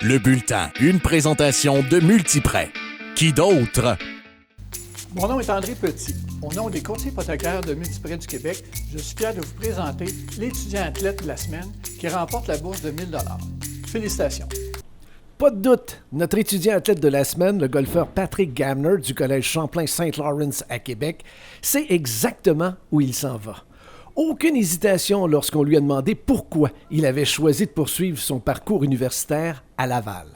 Le Bulletin, une présentation de Multiprêt. Qui d'autre? Mon nom est André Petit. Au nom des courtiers hypothécaires de Multiprêt du Québec, je suis fier de vous présenter l'étudiant athlète de la semaine qui remporte la bourse de 1 000 $. Félicitations. Pas de doute, notre étudiant athlète de la semaine, le golfeur Patrick Gamner du Collège Champlain-Saint-Lawrence à Québec, sait exactement où il s'en va. Aucune hésitation lorsqu'on lui a demandé pourquoi il avait choisi de poursuivre son parcours universitaire à Laval.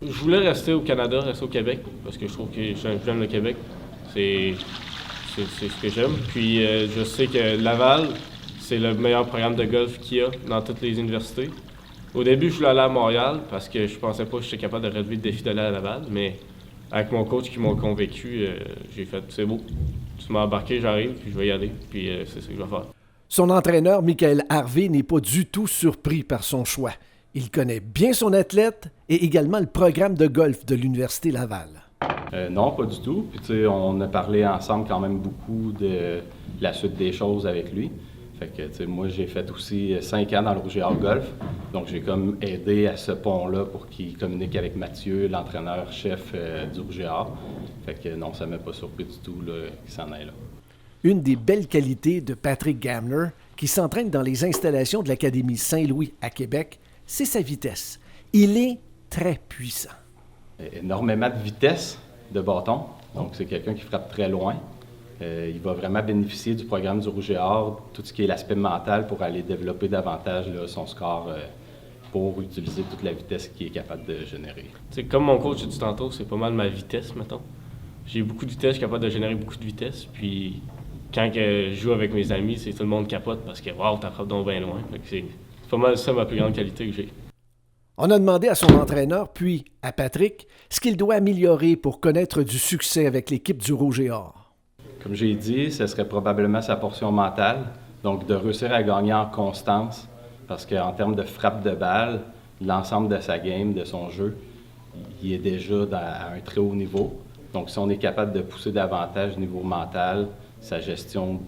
Je voulais rester au Canada, rester au Québec, parce que je trouve que j'aime le Québec. C'est ce que j'aime. Puis je sais que Laval, c'est le meilleur programme de golf qu'il y a dans toutes les universités. Au début, je voulais aller à Montréal parce que je pensais pas que j'étais capable de relever le défi d'aller à Laval, mais avec mon coach qui m'a convaincu, j'ai fait « c'est beau, tu m'as embarqué, j'arrive, puis je vais y aller, puis c'est ce que je vais faire ». Son entraîneur, Michael Harvey, n'est pas du tout surpris par son choix. Il connaît bien son athlète et également le programme de golf de l'Université Laval. Non, pas du tout. Puis, tu sais, on a parlé ensemble quand même beaucoup de la suite des choses avec lui. Fait que, tu sais, moi, j'ai fait aussi 5 ans dans le Rouge et Or Golf. Donc, j'ai comme aidé à ce pont-là pour qu'il communique avec Mathieu, l'entraîneur-chef du Rouge et Or. Fait que, non, ça ne m'a pas surpris du tout qu'il s'en aille là. Une des belles qualités de Patrick Gamner, qui s'entraîne dans les installations de l'Académie Saint-Louis à Québec, c'est sa vitesse. Il est très puissant. Énormément de vitesse de bâton. Donc, c'est quelqu'un qui frappe très loin. Il va vraiment bénéficier du programme du Rouge et Or, tout ce qui est l'aspect mental pour aller développer davantage là, son score pour utiliser toute la vitesse qu'il est capable de générer. T'sais, comme mon coach a dit tantôt, c'est pas mal ma vitesse, mettons. J'ai beaucoup de vitesse, je suis capable de générer beaucoup de vitesse. Puis quand je joue avec mes amis, c'est tout le monde capote parce que « wow, t'as frappé donc bien loin ». C'est pas mal ça ma plus grande qualité que j'ai. On a demandé à son entraîneur, puis à Patrick, ce qu'il doit améliorer pour connaître du succès avec l'équipe du Rouge et Or. Comme j'ai dit, ce serait probablement sa portion mentale, donc de réussir à gagner en constance, parce qu'en termes de frappe de balle, l'ensemble de sa game, de son jeu, il est déjà à un très haut niveau. Donc si on est capable de pousser davantage au niveau mental, sa gestion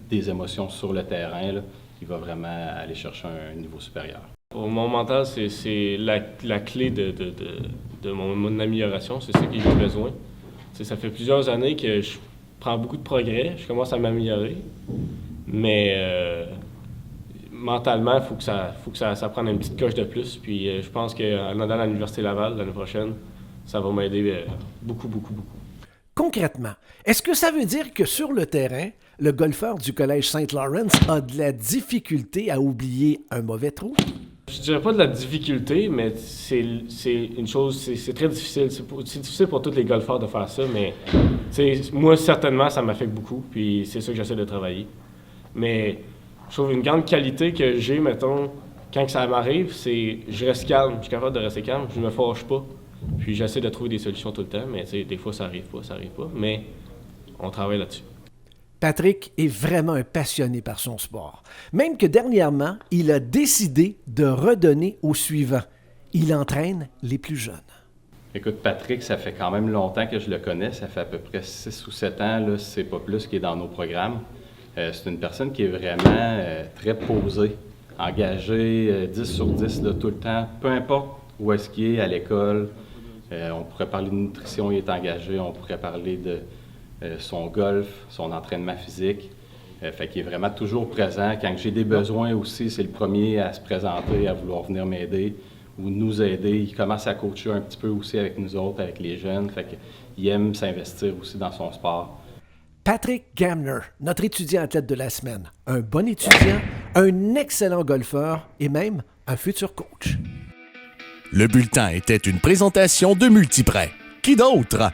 des émotions sur le terrain, là, il va vraiment aller chercher un niveau supérieur. Mon mental, c'est la clé de mon amélioration, c'est ça que j'ai besoin. T'sais, ça fait plusieurs années que je prends beaucoup de progrès, je commence à m'améliorer, mais mentalement, il faut que ça prenne une petite coche de plus. Puis je pense qu'en allant à l'Université Laval l'année prochaine, ça va m'aider beaucoup. Concrètement, est-ce que ça veut dire que sur le terrain, le golfeur du Collège Saint-Lawrence a de la difficulté à oublier un mauvais trou? Je dirais pas de la difficulté, mais c'est une chose, c'est très difficile. C'est difficile pour tous les golfeurs de faire ça, mais moi, certainement, ça m'affecte beaucoup, puis c'est ça que j'essaie de travailler. Mais je trouve une grande qualité que j'ai, mettons, quand ça m'arrive, c'est je reste calme. Je suis capable de rester calme, je me fâche pas. Puis j'essaie de trouver des solutions tout le temps, mais des fois, ça arrive pas, mais on travaille là-dessus. Patrick est vraiment un passionné par son sport. Même que dernièrement, il a décidé de redonner aux suivants. Il entraîne les plus jeunes. Écoute, Patrick, ça fait quand même longtemps que je le connais. Ça fait à peu près 6 ou 7 ans, là, si c'est pas plus, qu'il est dans nos programmes. C'est une personne qui est vraiment très posée, engagée, 10 sur 10 là, tout le temps. Peu importe où est-ce qu'il est à l'école. On pourrait parler de nutrition, il est engagé. On pourrait parler de son golf, son entraînement physique. Fait qu'il est vraiment toujours présent. Quand j'ai des besoins aussi, c'est le premier à se présenter, à vouloir venir m'aider ou nous aider. Il commence à coacher un petit peu aussi avec nous autres, avec les jeunes. Fait qu'il aime s'investir aussi dans son sport. Patrick Gamner, notre étudiant athlète de la semaine. Un bon étudiant, un excellent golfeur et même un futur coach. Le Bulletin était une présentation de Multiprêt. Qui d'autre?